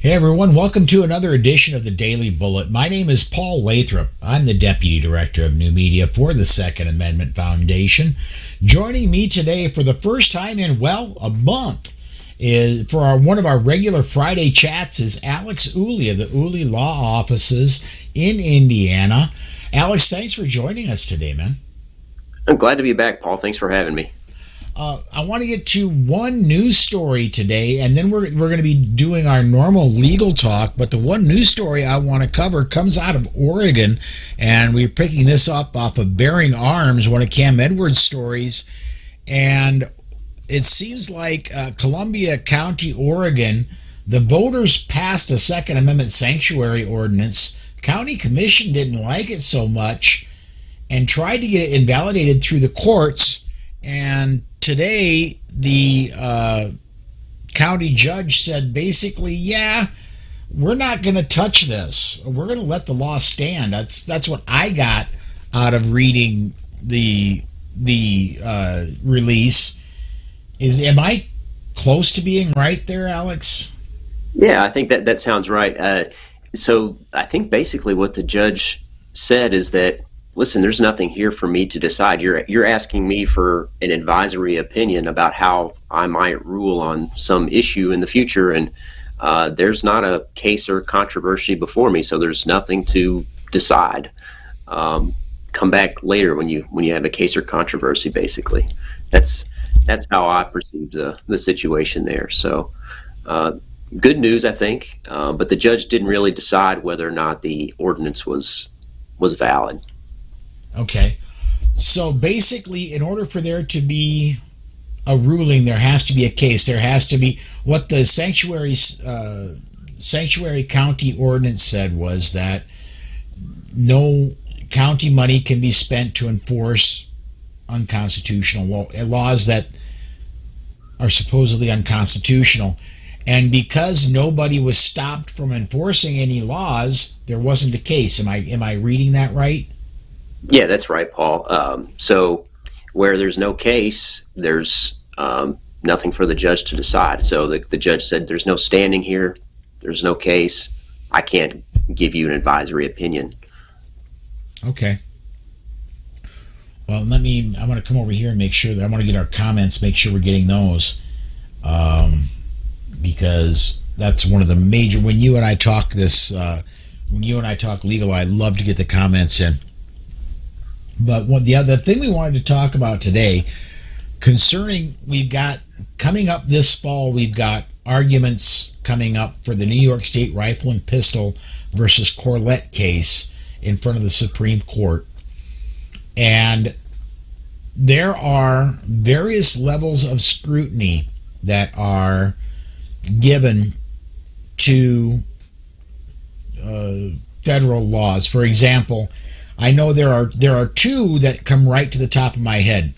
Hey everyone, welcome to another edition of the Daily Bullet. My name is Paul Lathrop. I'm the Deputy Director of New Media for the Second Amendment Foundation. Joining me today for the first time in, a month, is for one of our regular Friday chats is Alex Ooley of the Ooley Law Offices in Indiana. Alex, thanks for joining us today, man. I'm glad to be back, Paul. Thanks for having me. I want to get to one news story today, and then we're going to be doing our normal legal talk. But the one news story I want to cover comes out of Oregon, and we're picking this up off of Bearing Arms, one of Cam Edwards' stories. And it seems like Columbia County, Oregon, the voters passed a Second Amendment sanctuary ordinance. County Commission didn't like it so much and tried to get it invalidated through the courts. And today, the county judge said basically, yeah, we're not going to touch this. We're going to let the law stand. That's what I got out of reading the release. Am I close to being right there, Alex? Yeah, I think that sounds right. So I think basically what the judge said is that, listen, there's nothing here for me to decide. You're asking me for an advisory opinion about how I might rule on some issue in the future, and there's not a case or controversy before me, so there's nothing to decide. Come back later when you have a case or controversy. Basically, that's how I perceived the situation there. So, good news, I think. But the judge didn't really decide whether or not the ordinance was valid. Okay. So basically, in order for there to be a ruling, there has to be a case. There has to be what the sanctuary county ordinance said was that no county money can be spent to enforce unconstitutional laws that are supposedly unconstitutional. And because nobody was stopped from enforcing any laws, there wasn't a case. Am I reading that right? Yeah, that's right, Paul. So where there's no case, there's nothing for the judge to decide. So the judge said there's no standing here, there's no case, I can't give you an advisory opinion. Okay. Well, I'm going to come over here and make sure that I want to get our comments, make sure we're getting those. Because that's one of the major, when you and I talk legal, I love to get the comments in. But the other thing we wanted to talk about today, we've got coming up this fall, we've got arguments coming up for the New York State Rifle and Pistol versus Corlett case in front of the Supreme Court. And there are various levels of scrutiny that are given to federal laws. For example, I know there are two that come right to the top of my head.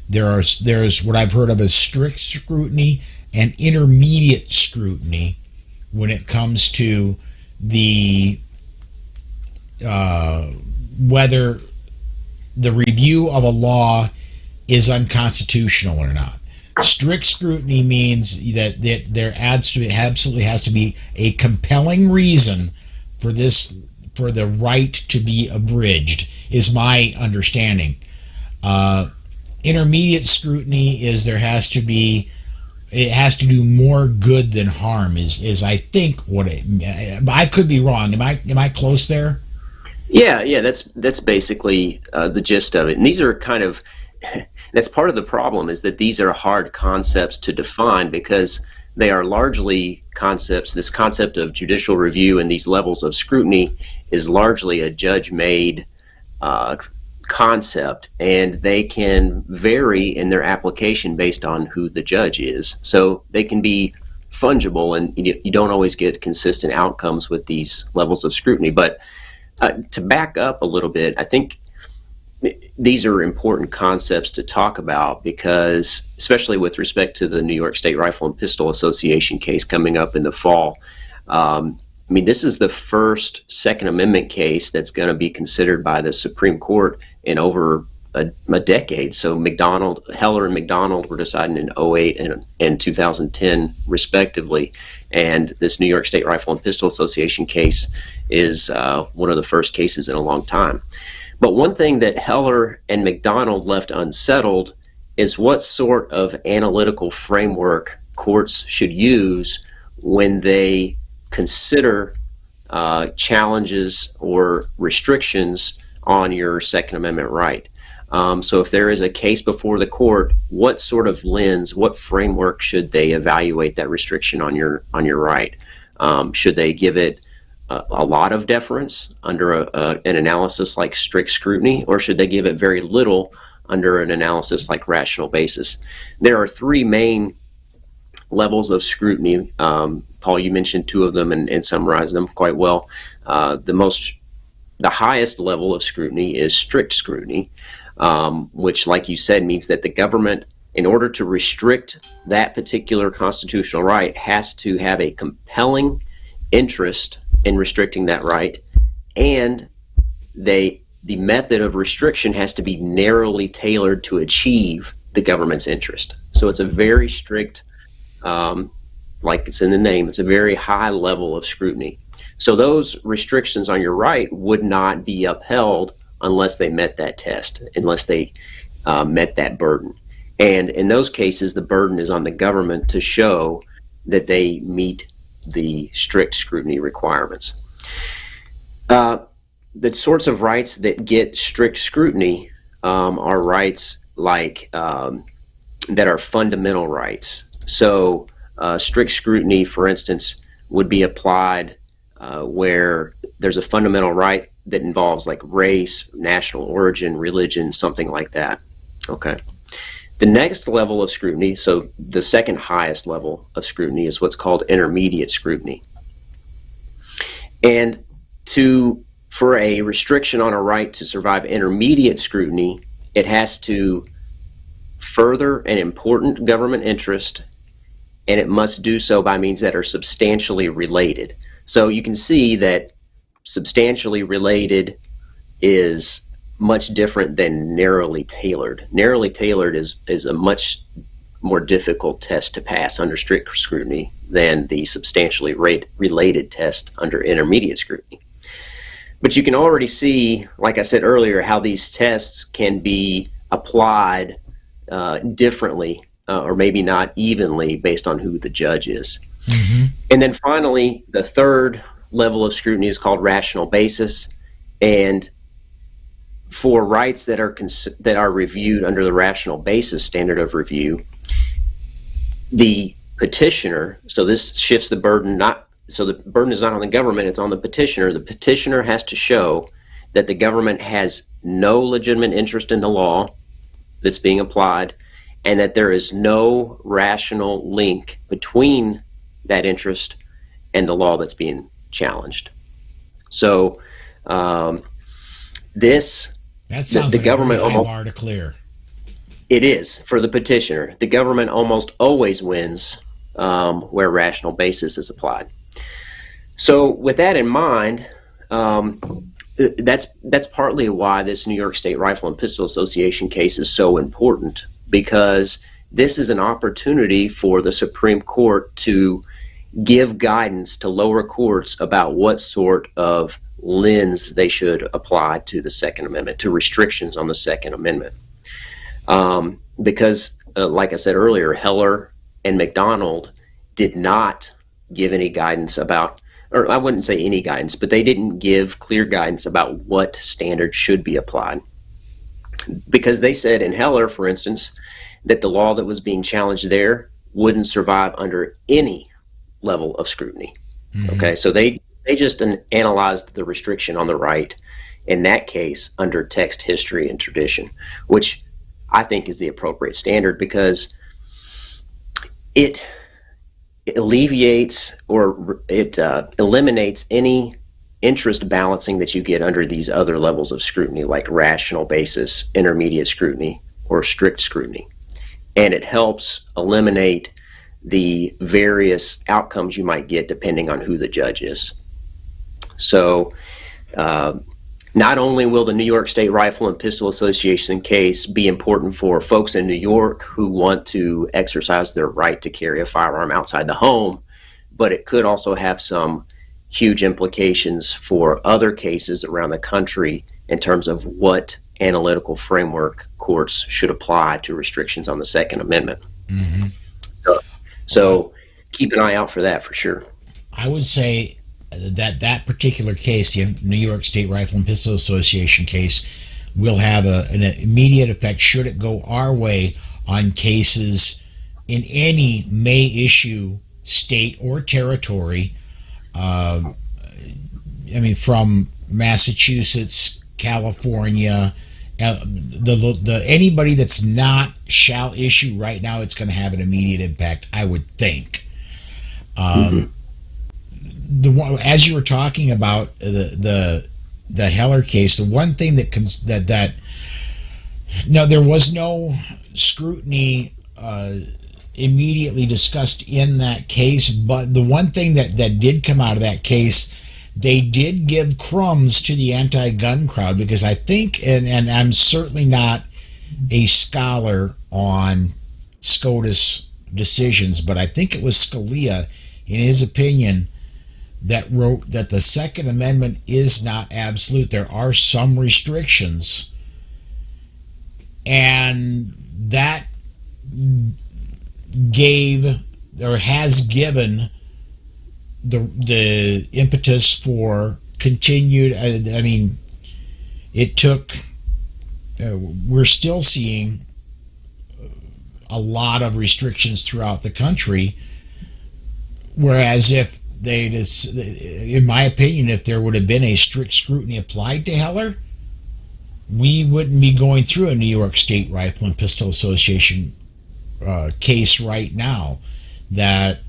There's what I've heard of as strict scrutiny and intermediate scrutiny when it comes to the whether the review of a law is unconstitutional or not. Strict scrutiny means that there absolutely has to be a compelling reason for the right to be abridged, is my understanding. Intermediate scrutiny is it has to do more good than harm, is I think what I could be wrong. Am I close there? Yeah, that's basically the gist of it. And these are kind of that's part of the problem, is that these are hard concepts to define because they are largely concepts. This concept of judicial review and these levels of scrutiny is largely a judge-made concept, and they can vary in their application based on who the judge is. So they can be fungible, and you don't always get consistent outcomes with these levels of scrutiny. But to back up a little bit, I think these are important concepts to talk about because, especially with respect to the New York State Rifle and Pistol Association case coming up in the fall, this is the first Second Amendment case that's going to be considered by the Supreme Court in over a decade. So Heller and McDonald were decided in '08 and 2010 respectively, and this New York State Rifle and Pistol Association case is one of the first cases in a long time. But one thing that Heller and McDonald left unsettled is what sort of analytical framework courts should use when they consider challenges or restrictions on your Second Amendment right. So if there is a case before the court, what sort of lens, what framework should they evaluate that restriction on your right? Should they give it a lot of deference under an analysis like strict scrutiny, or should they give it very little under an analysis like rational basis? There are three main levels of scrutiny. Paul, you mentioned two of them and summarized them quite well. The highest level of scrutiny is strict scrutiny, which, like you said, means that the government, in order to restrict that particular constitutional right, has to have a compelling interest in restricting that right, and the method of restriction has to be narrowly tailored to achieve the government's interest. So it's a very strict, like it's in the name, it's a very high level of scrutiny. So those restrictions on your right would not be upheld unless they met that test, unless they met that burden. And in those cases, the burden is on the government to show that they meet the strict scrutiny requirements. The sorts of rights that get strict scrutiny are rights like that are fundamental rights. So strict scrutiny, for instance, would be applied where there's a fundamental right that involves like race, national origin, religion, something like that. Okay. The next level of scrutiny, so the second highest level of scrutiny, is what's called intermediate scrutiny. And for a restriction on a right to survive intermediate scrutiny, it has to further an important government interest, and it must do so by means that are substantially related. So you can see that substantially related is much different than narrowly tailored. Narrowly tailored is a much more difficult test to pass under strict scrutiny than the substantially related test under intermediate scrutiny. But you can already see, like I said earlier, how these tests can be applied differently or maybe not evenly based on who the judge is. Mm-hmm. And then finally, the third level of scrutiny is called rational basis. And for rights that are reviewed under the rational basis standard of review, the petitioner, so this shifts the burden, so the burden is not on the government, it's on the petitioner. The petitioner has to show that the government has no legitimate interest in the law that's being applied, and that there is no rational link between that interest and the law that's being challenged. So that sounds like government a very high bar to clear. It is for the petitioner. The government almost always wins where rational basis is applied. So with that in mind, that's partly why this New York State Rifle and Pistol Association case is so important, because this is an opportunity for the Supreme Court to give guidance to lower courts about what sort of lens they should apply to the Second Amendment, to restrictions on the Second Amendment. Because, like I said earlier, Heller and McDonald did not give any guidance about, or I wouldn't say any guidance, but they didn't give clear guidance about what standard should be applied. Because they said in Heller, for instance, that the law that was being challenged there wouldn't survive under any level of scrutiny. Mm-hmm. Okay, so they just analyzed the restriction on the right, in that case, under text, history, and tradition, which I think is the appropriate standard, because it alleviates or it eliminates any interest balancing that you get under these other levels of scrutiny, like rational basis, intermediate scrutiny, or strict scrutiny. And it helps eliminate the various outcomes you might get depending on who the judge is. So Not only will the New York State Rifle and Pistol Association case be important for folks in New York who want to exercise their right to carry a firearm outside the home, but it could also have some huge implications for other cases around the country in terms of what analytical framework courts should apply to restrictions on the Second Amendment. Mm-hmm. So keep an eye out for that for sure. I would say that particular case, the New York State Rifle and Pistol Association case, will have an immediate effect should it go our way on cases in any may issue state or territory. I mean, from Massachusetts, California, anybody that's not shall issue right now, it's going to have an immediate impact, I would think. As you were talking about the Heller case, the one thing that there was no scrutiny immediately discussed in that case, but the one thing that did come out of that case, they did give crumbs to the anti-gun crowd, because I think, and I'm certainly not a scholar on SCOTUS decisions, but I think it was Scalia, in his opinion, that wrote that the Second Amendment is not absolute. There are some restrictions, and that gave, or has given, the impetus for continued, I mean, it took, we're still seeing a lot of restrictions throughout the country, whereas if they just, in my opinion, if there would have been a strict scrutiny applied to Heller, we wouldn't be going through a New York State Rifle and Pistol Association case right now, that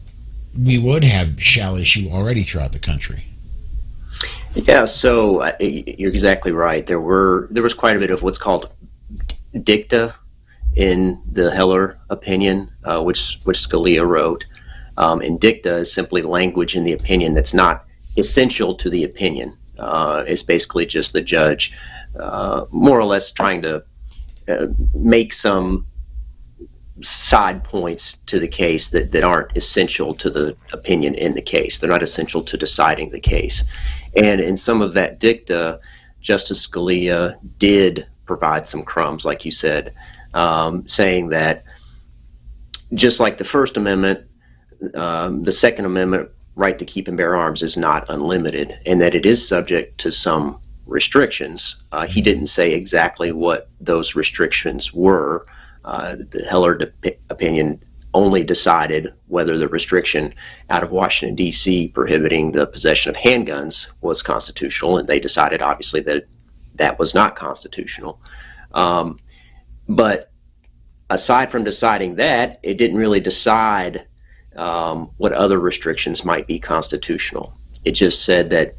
we would have shall issue already throughout the country. Yeah, so you're exactly right. There was quite a bit of what's called dicta in the Heller opinion, which Scalia wrote. And dicta is simply language in the opinion that's not essential to the opinion. It's basically just the judge more or less trying to make some side points to the case that aren't essential to the opinion in the case. They're not essential to deciding the case. And in some of that dicta, Justice Scalia did provide some crumbs, like you said, saying that just like the First Amendment, the Second Amendment right to keep and bear arms is not unlimited, and that it is subject to some restrictions. He didn't say exactly what those restrictions were. The Heller opinion only decided whether the restriction out of Washington, D.C. prohibiting the possession of handguns was constitutional, and they decided, obviously, that that was not constitutional. But aside from deciding that, it didn't really decide what other restrictions might be constitutional. It just said that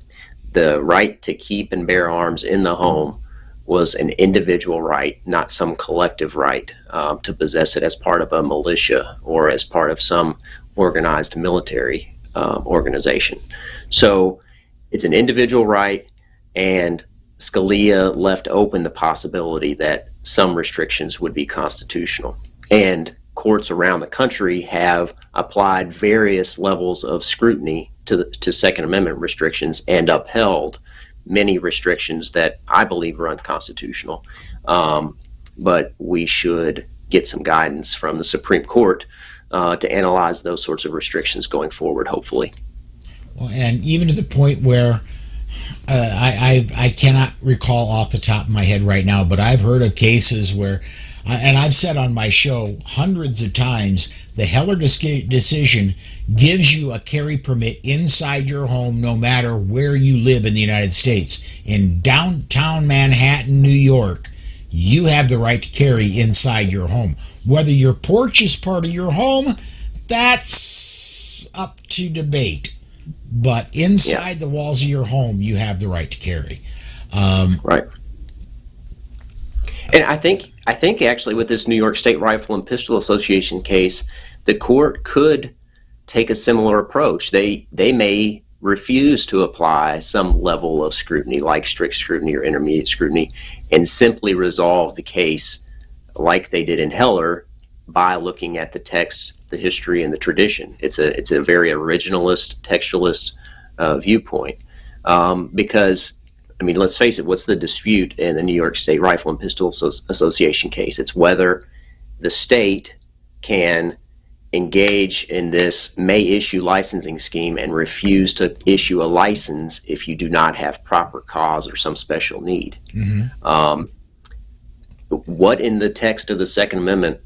the right to keep and bear arms in the home was an individual right, not some collective right to possess it as part of a militia or as part of some organized military organization. So it's an individual right, and Scalia left open the possibility that some restrictions would be constitutional. And courts around the country have applied various levels of scrutiny to Second Amendment restrictions and upheld many restrictions that I believe are unconstitutional. But we should get some guidance from the Supreme Court to analyze those sorts of restrictions going forward, hopefully. Well, and even to the point where I cannot recall off the top of my head right now, but I've heard of cases where, and I've said on my show hundreds of times, the Heller decision gives you a carry permit inside your home no matter where you live in the United States. In downtown Manhattan, New York, you have the right to carry inside your home. Whether your porch is part of your home, that's up to debate. But inside the walls of your home, you have the right to carry. Right. And I think actually with this New York State Rifle and Pistol Association case, the court could take a similar approach. They may refuse to apply some level of scrutiny, like strict scrutiny or intermediate scrutiny, and simply resolve the case like they did in Heller by looking at the text, the history, and the tradition. It's a very originalist, textualist viewpoint. Because, I mean, let's face it, what's the dispute in the New York State Rifle and Pistol Association case? It's whether the state can engage in this may issue licensing scheme and refuse to issue a license if you do not have proper cause or some special need. Mm-hmm. What in the text of the Second Amendment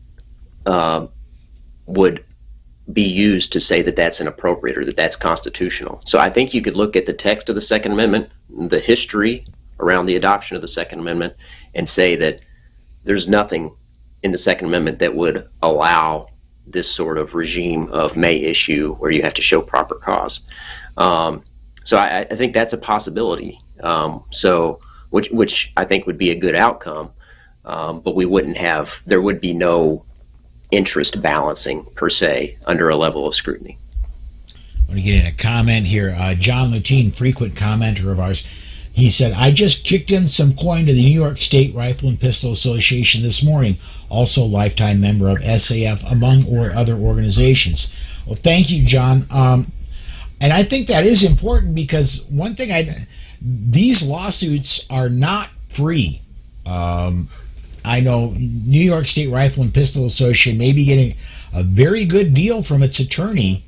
would be used to say that that's inappropriate or that that's constitutional? So I think you could look at the text of the Second Amendment, the history around the adoption of the Second Amendment, and say that there's nothing in the Second Amendment that would allow this sort of regime of may issue where you have to show proper cause. So I think that's a possibility. Which I think would be a good outcome. But there would be no interest balancing per se under a level of scrutiny. I want to get in a comment here. John Lutine, frequent commenter of ours, he said, I just kicked in some coin to the New York State Rifle and Pistol Association this morning, also lifetime member of SAF, among other organizations. Well, thank you, John. And I think that is important because one thing these lawsuits are not free. I know New York State Rifle and Pistol Association may be getting a very good deal from its attorney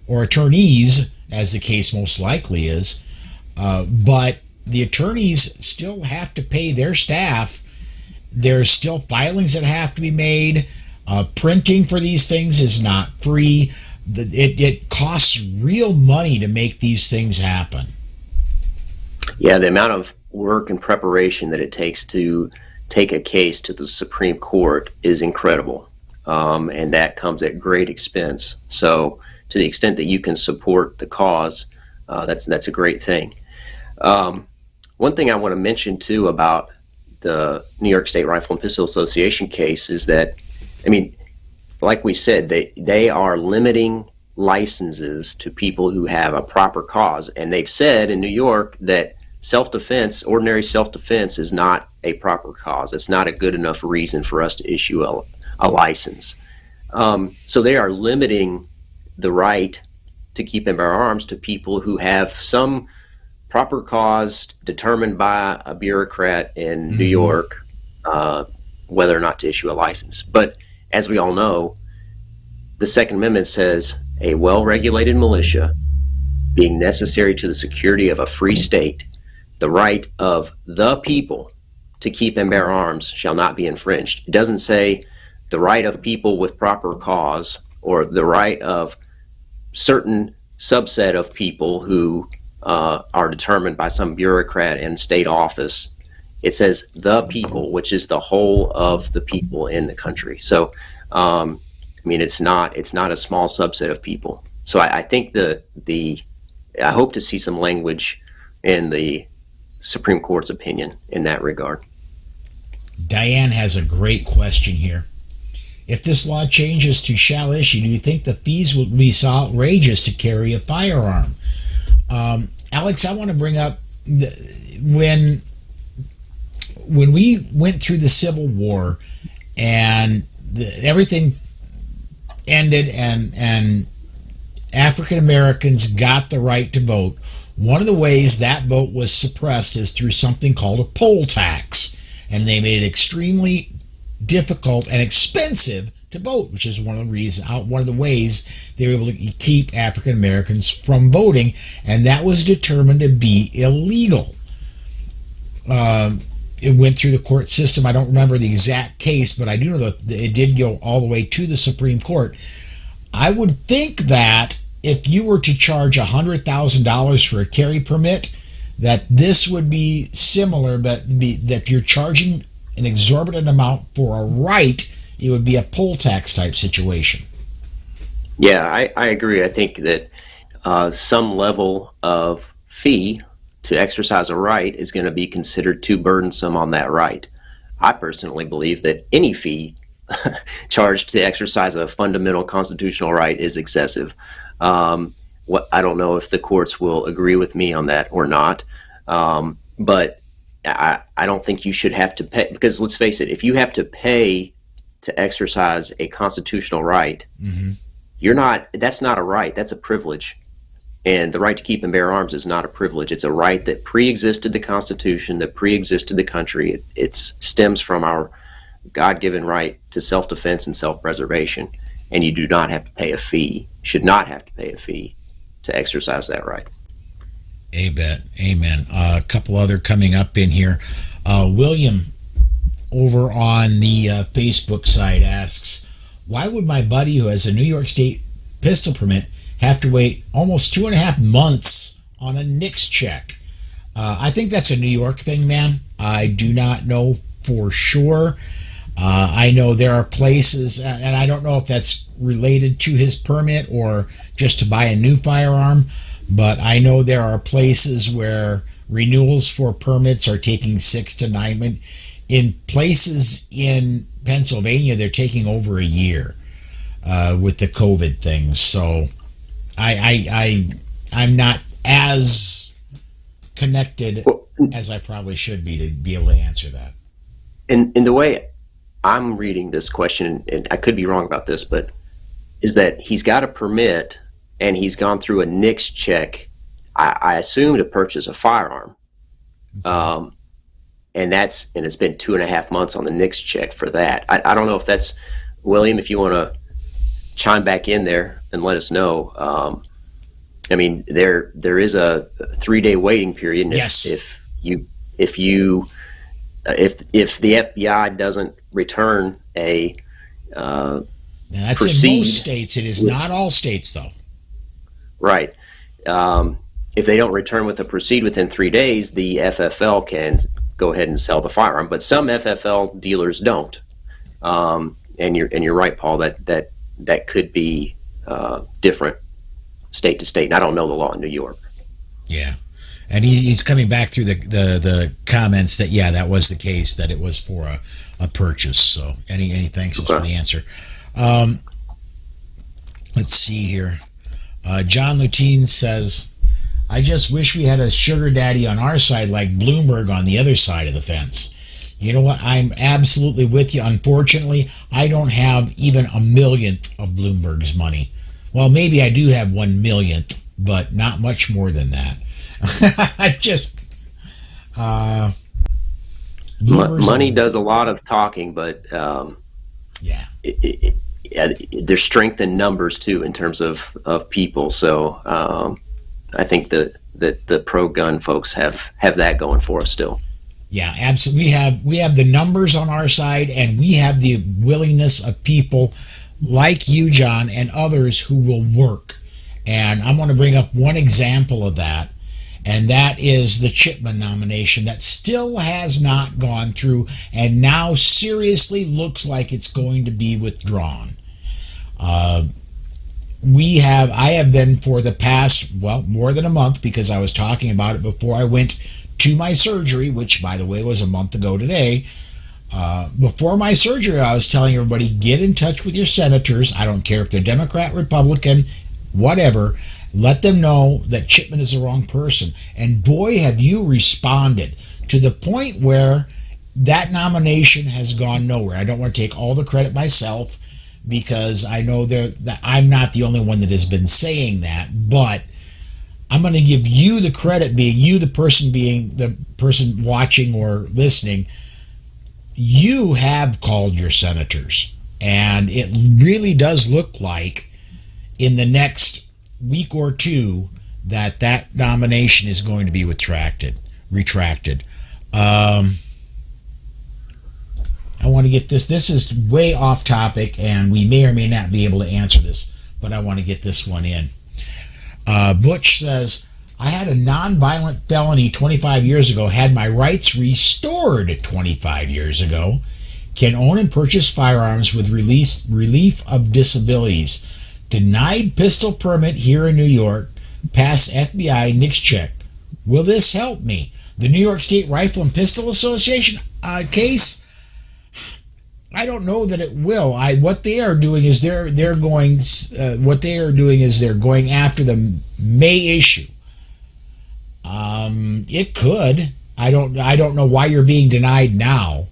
or attorneys, as the case most likely is, but the attorneys still have to pay their staff. There's still filings that have to be made. Printing for these things is not free. It costs real money to make these things happen. Yeah, the amount of work and preparation that it takes to take a case to the Supreme Court is incredible, and that comes at great expense. So to the extent that you can support the cause, that's a great thing. One thing I want to mention too about the New York State Rifle and Pistol Association case is that, I mean, like we said, they are limiting licenses to people who have a proper cause, and they've said in New York that self-defense, ordinary self-defense, is not a proper cause. It's not a good enough reason for us to issue a license. So they are limiting the right to keep and bear arms to people who have some proper cause determined by a bureaucrat in New York, whether or not to issue a license. But as we all know, the Second Amendment says a well-regulated militia being necessary to the security of a free state, the right of the people to keep and bear arms shall not be infringed. It doesn't say the right of people with proper cause or the right of certain subset of people who are determined by some bureaucrat in state office. It says the people, which is the whole of the people in the country. So, I mean, it's not a small subset of people. So I think I hope to see some language in the Supreme Court's opinion in that regard. Diane has a great question here. If this law changes to shall issue, do you think the fees will be so outrageous to carry a firearm? Alex, I want to bring up when we went through the Civil War and everything ended and African Americans got the right to vote, one of the ways that vote was suppressed is through something called a poll tax. And they made it extremely difficult and expensive to vote, which is one of the ways they were able to keep African Americans from voting, and that was determined to be illegal. It went through the court system. I don't remember the exact case, but I do know that it did go all the way to the Supreme Court. I would think that if you were to charge $100,000 for a carry permit, that this would be similar, but that if you're charging an exorbitant amount for a right, it would be a poll tax type situation. Yeah, I agree. I think that some level of fee to exercise a right is going to be considered too burdensome on that right. I personally believe that any fee charged to exercise a fundamental constitutional right is excessive. what I don't know if the courts will agree with me on that or not. But I don't think you should have to pay, because let's face it, if you have to pay to exercise a constitutional right, that's not a right, that's a privilege. And the right to keep and bear arms is not a privilege. It's a right that pre-existed the Constitution, that pre-existed the country. It stems from our God-given right to self-defense and self-preservation. And you do not have to pay a fee, should not have to pay a fee to exercise that right. Amen. A couple other coming up in here. William over on the Facebook site asks, why would my buddy who has a New York State pistol permit have to wait almost 2.5 months on a NICS check? I think that's a New York thing, man. I do not know for sure. I know there are places, and I don't know if that's related to his permit or just to buy a new firearm, but I know there are places where renewals for permits are taking 6 to 9 months. In places in Pennsylvania, they're taking over a year with the COVID things. So I'm not as connected as I probably should be to be able to answer that. And the way I'm reading this question, and I could be wrong about this, but is that he's got a permit and he's gone through a NICS check, I assume, to purchase a firearm. Okay. And it's been 2.5 months on the NICS check for that. I don't know if that's, William, if you want to chime back in there and let us know. I mean, there is a 3-day waiting period. And yes. If the FBI doesn't return a now that's in most states. It is not all states, though. Right. If they don't return with a proceed within 3 days, the FFL can go ahead and sell the firearm. But some FFL dealers don't. And you're right, Paul. That could be different state to state. And I don't know the law in New York. Yeah. And he's coming back through the comments that, yeah, that was the case, that it was for a purchase. So any thanks for the answer. Let's see here. John Lutine says, I just wish we had a sugar daddy on our side like Bloomberg on the other side of the fence. You know what? I'm absolutely with you. Unfortunately, I don't have even 1/1,000,000th of Bloomberg's money. Well, maybe I do have 1/1,000,000th, but not much more than that. I just money does a lot of talking, but yeah, there's strength in numbers too in terms of people. So I think that the pro-gun folks have that going for us still. Yeah, absolutely. We have the numbers on our side, and we have the willingness of people like you, John, and others who will work. And I'm going to bring up one example of that, and that is the Chipman nomination that still has not gone through and now seriously looks like it's going to be withdrawn. I have been for the past, more than a month, because I was talking about it before I went to my surgery, which, by the way, was a month ago today. Before my surgery, I was telling everybody, get in touch with your senators. I don't care if they're Democrat, Republican, whatever. Let them know that Chipman is the wrong person. And boy, have you responded to the point where that nomination has gone nowhere. I don't want to take all the credit myself, because I know that I'm not the only one that has been saying that, but I'm going to give you the credit, being the person watching or listening. You have called your senators, and it really does look like in the next week or two that nomination is going to be retracted. I want to get this. This is way off topic, and we may or may not be able to answer this, but I want to get this one in. Butch says, I had a nonviolent felony 25 years ago, had my rights restored 25 years ago, can own and purchase firearms with relief of disabilities, denied pistol permit here in New York, pass FBI NICS check. Will this help me? The New York State Rifle and Pistol Association case? I don't know that it will. What they are doing is they're going after the May issue. It could. I don't know why you're being denied now.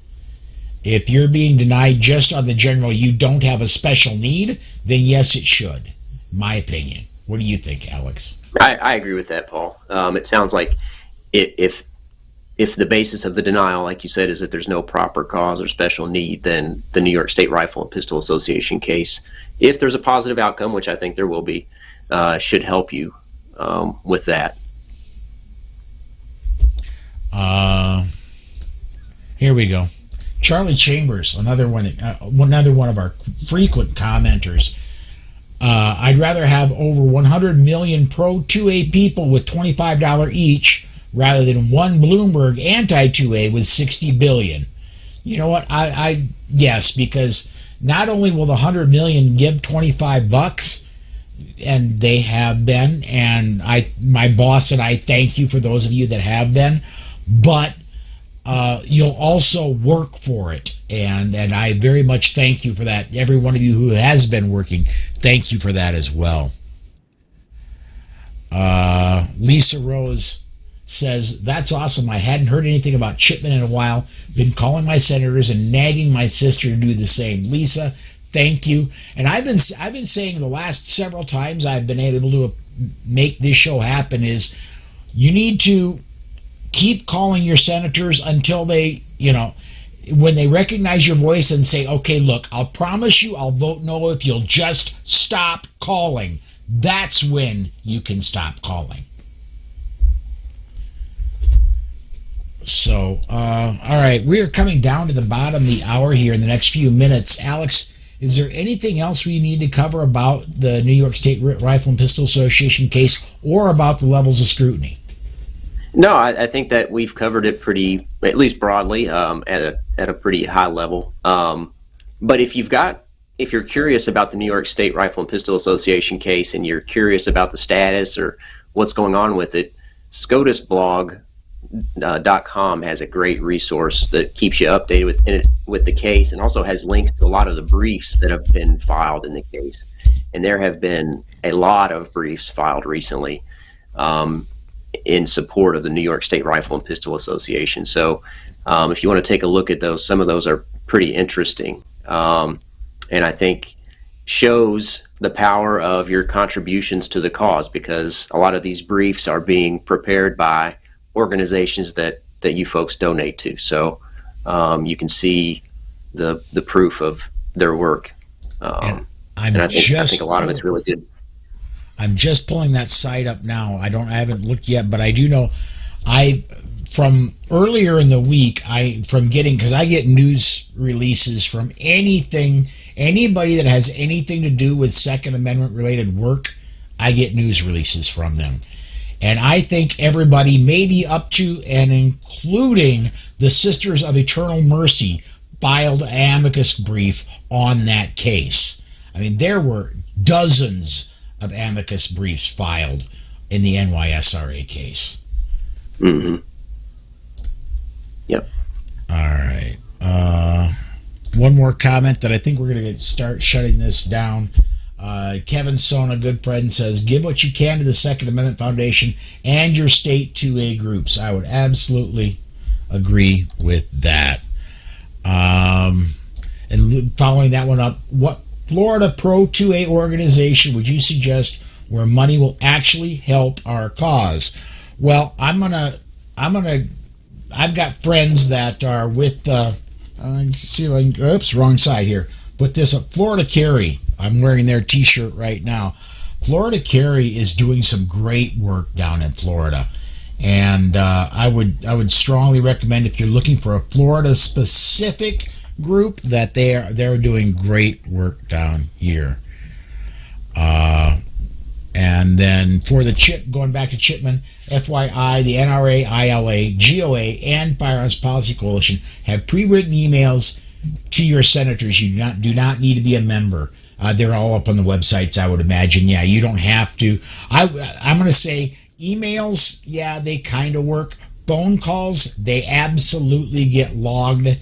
If you're being denied just on the general, you don't have a special need, then yes, it should. My opinion. What do you think, Alex? I agree with that, Paul. It sounds like if the basis of the denial, like you said, is that there's no proper cause or special need, then the New York State Rifle and Pistol Association case, if there's a positive outcome, which I think there will be, should help you with that. Here we go. Charlie Chambers, another one of our frequent commenters. I'd rather have over 100 million pro 2A people with $25 each rather than one Bloomberg anti-2A with $60 billion. You know what? I yes, because not only will the 100 million give $25, and they have been, and my boss and I thank you for those of you that have been, but you'll also work for it, and I very much thank you for that. Every one of you who has been working, thank you for that as well. Lisa Rose says, that's awesome. I hadn't heard anything about Chipman in a while. Been calling my senators and nagging my sister to do the same. Lisa, thank you. And I've been saying the last several times I've been able to make this show happen is you need to keep calling your senators until they, when they recognize your voice and say, okay, look, I'll promise you I'll vote no if you'll just stop calling. That's when you can stop calling. So, all right, we are coming down to the bottom of the hour here in the next few minutes. Alex, is there anything else we need to cover about the New York State Rifle and Pistol Association case or about the levels of scrutiny? No, I think that we've covered it at least broadly, at a pretty high level. But if you're curious about the New York State Rifle and Pistol Association case and you're curious about the status or what's going on with it, SCOTUSblog.com has a great resource that keeps you updated with the case, and also has links to a lot of the briefs that have been filed in the case. And there have been a lot of briefs filed recently in support of the New York State Rifle and Pistol Association. So if you want to take a look at those, some of those are pretty interesting, and I think shows the power of your contributions to the cause, because a lot of these briefs are being prepared by organizations that you folks donate to. So you can see the proof of their work. And I think a lot of it's really good. I'm just pulling that site up now. I haven't looked yet, but I do know from earlier in the week, because I get news releases from anybody that has anything to do with Second Amendment related work, I get news releases from them. And I think everybody, maybe up to and including the Sisters of Eternal Mercy, filed an amicus brief on that case. I mean, there were dozens of amicus briefs filed in the NYSRA case. Mm-hmm. Yep. All right. One more comment that I think we're going to start shutting this down. Kevin Sona, good friend, says, give what you can to the Second Amendment Foundation and your state 2A groups. I would absolutely agree with that. And following that one up, what Florida Pro 2A organization would you suggest where money will actually help our cause? Well, I've got friends that are with, oops, wrong side here. Put this up, Florida Carry. I'm wearing their t-shirt right now. Florida Carry is doing some great work down in Florida. And I would strongly recommend, if you're looking for a Florida specific group, that they're doing great work down here. And then for the going back to Chipman, FYI, the NRA, ILA, GOA, and Firearms Policy Coalition have pre-written emails to your senators. You do not need to be a member. They're all up on the websites, I would imagine. Yeah, you don't have to. I'm going to say emails, yeah, they kind of work. Phone calls, they absolutely get logged.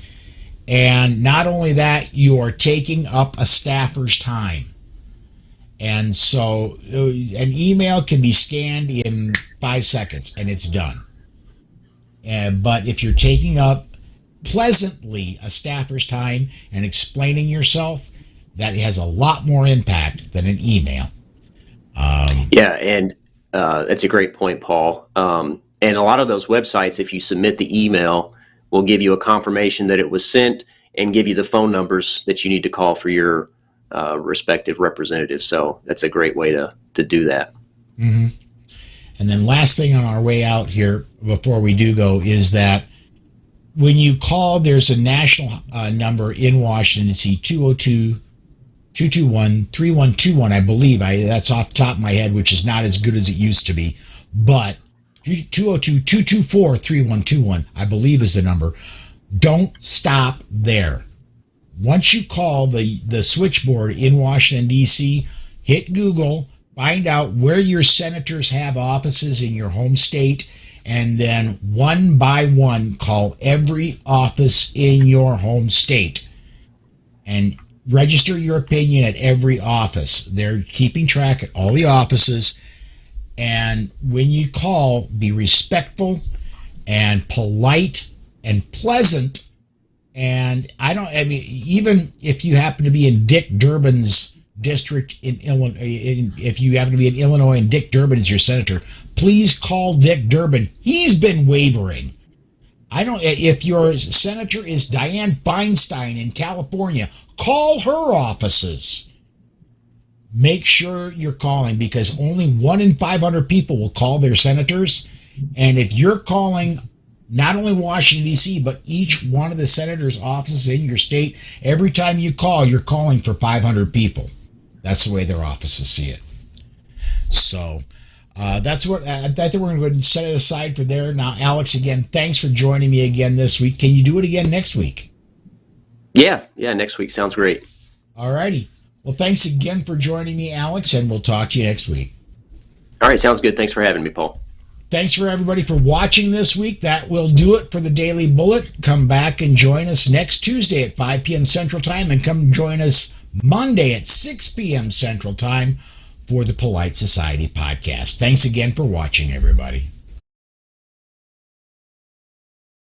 And not only that, you are taking up a staffer's time. And so an email can be scanned in 5 seconds and it's done. But if you're taking up pleasantly a staffer's time and explaining yourself, that has a lot more impact than an email. And that's a great point, Paul. And a lot of those websites, if you submit the email, will give you a confirmation that it was sent and give you the phone numbers that you need to call for your respective representatives. So that's a great way to do that. Mm-hmm. And then last thing on our way out here before we do go is that when you call, there's a national number in Washington, D.C., 202-221-3121, I believe. That's off the top of my head, which is not as good as it used to be. But 202-224-3121, I believe is the number. Don't stop there. Once you call the switchboard in Washington, D.C., hit Google, find out where your senators have offices in your home state, and then one by one call every office in your home state and register your opinion at every office. They're keeping track of all the offices. And when you call, be respectful and polite and pleasant. And even if you happen to be in Dick Durbin's district in Illinois, if you happen to be in Illinois and Dick Durbin is your senator, please call Dick Durbin. He's been wavering. If your senator is Dianne Feinstein in California, call her offices. Make sure you're calling, because only 1 in 500 people will call their senators. And if you're calling not only Washington, D.C., but each one of the senators' offices in your state, every time you call, you're calling for 500 people. That's the way their offices see it. So that's what I think we're going to go ahead and set it aside for there. Now, Alex, again, thanks for joining me again this week. Can you do it again next week? Yeah, next week sounds great. All righty. Well, thanks again for joining me, Alex, and we'll talk to you next week. All right, sounds good. Thanks for having me, Paul. Thanks for everybody for watching this week. That will do it for the Daily Bullet. Come back and join us next Tuesday at 5 p.m. Central Time, and come join us Monday at 6 p.m. Central Time for the Polite Society podcast. Thanks again for watching, everybody.